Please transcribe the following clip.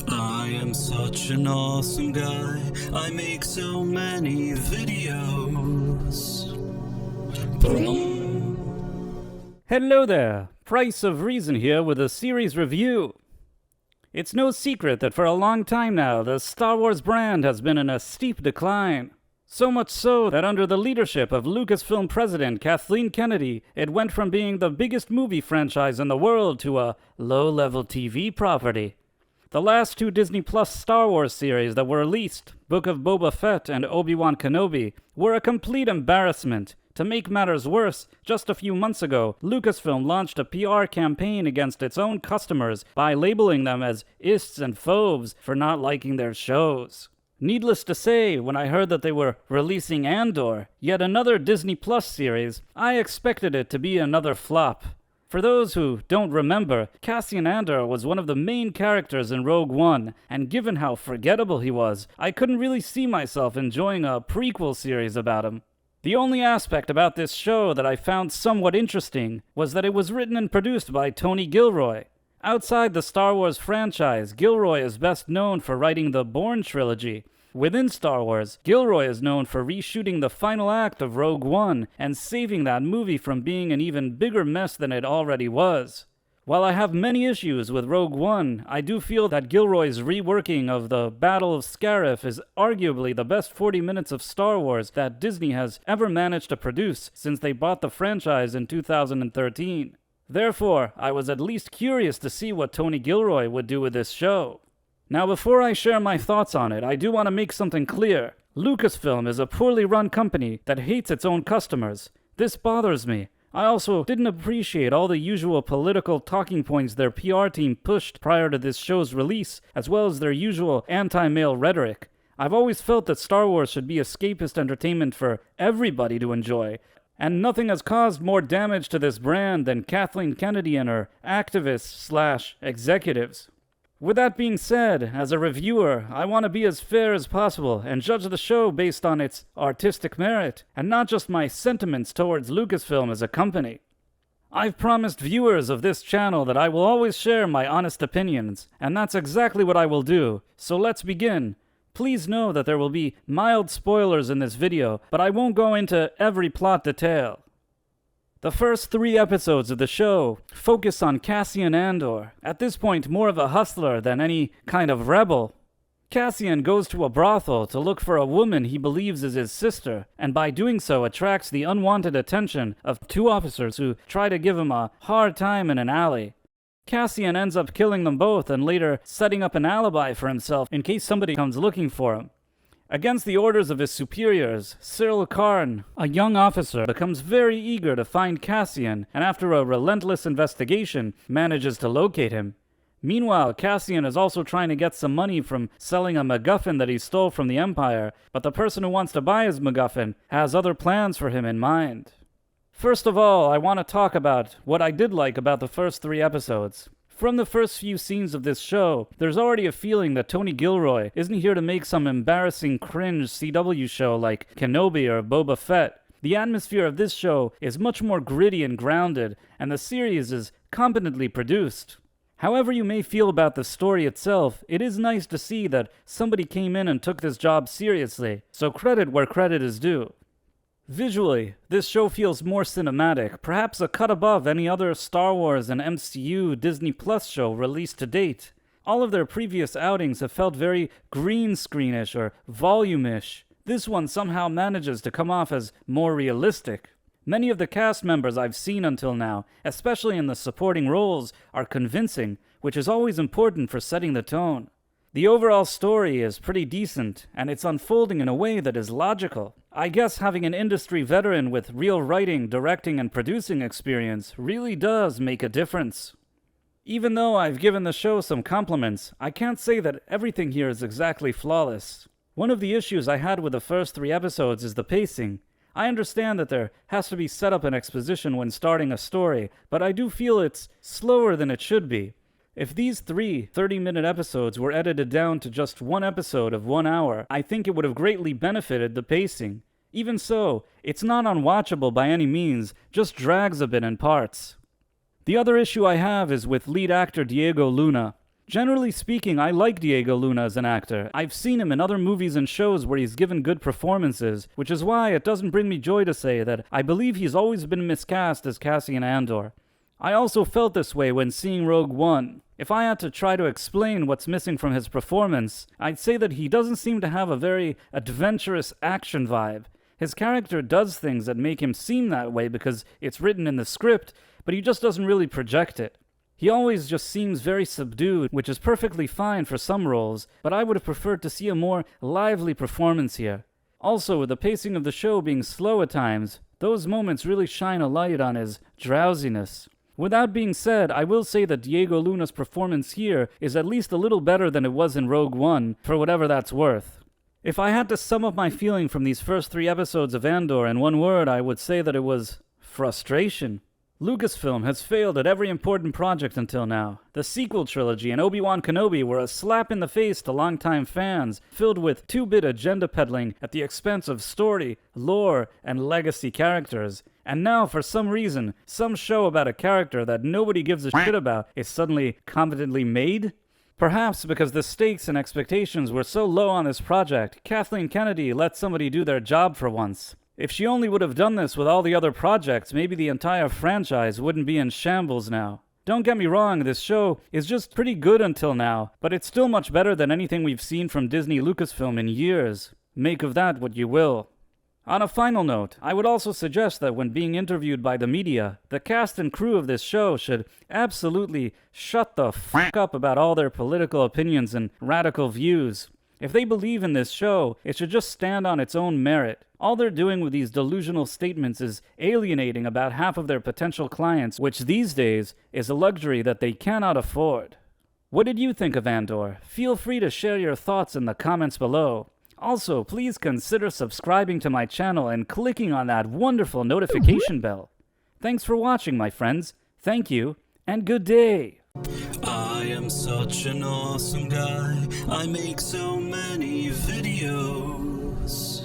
I am such an awesome guy. I make so many videos. Hello there, Price of Reason here with a series review. It's no secret that for a long time now, the Star Wars brand has been in a steep decline. So much so that under the leadership of Lucasfilm president Kathleen Kennedy, it went from being the biggest movie franchise in the world to a low-level TV property. The last two Disney Plus Star Wars series that were released, Book of Boba Fett and Obi-Wan Kenobi, were a complete embarrassment. To make matters worse, just a few months ago, Lucasfilm launched a PR campaign against its own customers by labeling them as ists and phobes for not liking their shows. Needless to say, when I heard that they were releasing Andor, yet another Disney Plus series, I expected it to be another flop. For those who don't remember, Cassian Andor was one of the main characters in Rogue One, and given how forgettable he was, I couldn't really see myself enjoying a prequel series about him. The only aspect about this show that I found somewhat interesting was that it was written and produced by Tony Gilroy. Outside the Star Wars franchise, Gilroy is best known for writing the Bourne trilogy. Within Star Wars, Gilroy is known for reshooting the final act of Rogue One and saving that movie from being an even bigger mess than it already was. While I have many issues with Rogue One, I do feel that Gilroy's reworking of the Battle of Scarif is arguably the best 40 minutes of Star Wars that Disney has ever managed to produce since they bought the franchise in 2013. Therefore, I was at least curious to see what Tony Gilroy would do with this show. Now, before I share my thoughts on it, I do want to make something clear. Lucasfilm is a poorly run company that hates its own customers. This bothers me. I also didn't appreciate all the usual political talking points their PR team pushed prior to this show's release, as well as their usual anti-male rhetoric. I've always felt that Star Wars should be escapist entertainment for everybody to enjoy, and nothing has caused more damage to this brand than Kathleen Kennedy and her activists/executives. With that being said, as a reviewer, I want to be as fair as possible and judge the show based on its artistic merit, and not just my sentiments towards Lucasfilm as a company. I've promised viewers of this channel that I will always share my honest opinions, and that's exactly what I will do, so let's begin. Please know that there will be mild spoilers in this video, but I won't go into every plot detail. The first 3 episodes of the show focus on Cassian Andor, at this point more of a hustler than any kind of rebel. Cassian goes to a brothel to look for a woman he believes is his sister, and by doing so attracts the unwanted attention of 2 officers who try to give him a hard time in an alley. Cassian ends up killing them both and later setting up an alibi for himself in case somebody comes looking for him. Against the orders of his superiors, Syril Karn, a young officer, becomes very eager to find Cassian, and after a relentless investigation, manages to locate him. Meanwhile, Cassian is also trying to get some money from selling a MacGuffin that he stole from the Empire, but the person who wants to buy his MacGuffin has other plans for him in mind. First of all, I want to talk about what I did like about the first 3 episodes. From the first few scenes of this show, there's already a feeling that Tony Gilroy isn't here to make some embarrassing cringe CW show like Kenobi or Boba Fett. The atmosphere of this show is much more gritty and grounded, and the series is competently produced. However you may feel about the story itself, it is nice to see that somebody came in and took this job seriously, so credit where credit is due. Visually, this show feels more cinematic, perhaps a cut above any other Star Wars and MCU Disney Plus show released to date. All of their previous outings have felt very green screenish or volume-ish. This one somehow manages to come off as more realistic. Many of the cast members I've seen until now, especially in the supporting roles, are convincing, which is always important for setting the tone. The overall story is pretty decent, and it's unfolding in a way that is logical. I guess having an industry veteran with real writing, directing, and producing experience really does make a difference. Even though I've given the show some compliments, I can't say that everything here is exactly flawless. One of the issues I had with the first 3 episodes is the pacing. I understand that there has to be set up an exposition when starting a story, but I do feel it's slower than it should be. If these 3 30-minute episodes were edited down to just 1 episode of 1 hour, I think it would have greatly benefited the pacing. Even so, it's not unwatchable by any means, just drags a bit in parts. The other issue I have is with lead actor Diego Luna. Generally speaking, I like Diego Luna as an actor. I've seen him in other movies and shows where he's given good performances, which is why it doesn't bring me joy to say that I believe he's always been miscast as Cassian Andor. I also felt this way when seeing Rogue One. If I had to try to explain what's missing from his performance, I'd say that he doesn't seem to have a very adventurous action vibe. His character does things that make him seem that way because it's written in the script, but he just doesn't really project it. He always just seems very subdued, which is perfectly fine for some roles, but I would have preferred to see a more lively performance here. Also, with the pacing of the show being slow at times, those moments really shine a light on his drowsiness. With that being said, I will say that Diego Luna's performance here is at least a little better than it was in Rogue One, for whatever that's worth. If I had to sum up my feeling from these first 3 episodes of Andor in one word, I would say that it was frustration. Lucasfilm has failed at every important project until now. The sequel trilogy and Obi-Wan Kenobi were a slap in the face to longtime fans, filled with 2-bit agenda peddling at the expense of story, lore, and legacy characters. And now, for some reason, some show about a character that nobody gives a shit about is suddenly competently made? Perhaps because the stakes and expectations were so low on this project, Kathleen Kennedy let somebody do their job for once. If she only would have done this with all the other projects, maybe the entire franchise wouldn't be in shambles now. Don't get me wrong, this show is just pretty good until now, but it's still much better than anything we've seen from Disney Lucasfilm in years. Make of that what you will. On a final note, I would also suggest that when being interviewed by the media, the cast and crew of this show should absolutely shut the fuck up about all their political opinions and radical views. If they believe in this show, it should just stand on its own merit. All they're doing with these delusional statements is alienating about half of their potential clients, which these days is a luxury that they cannot afford. What did you think of Andor? Feel free to share your thoughts in the comments below. Also, please consider subscribing to my channel and clicking on that wonderful notification bell. Thanks for watching, my friends. Thank you, and good day. I am such an awesome guy. I make so many videos.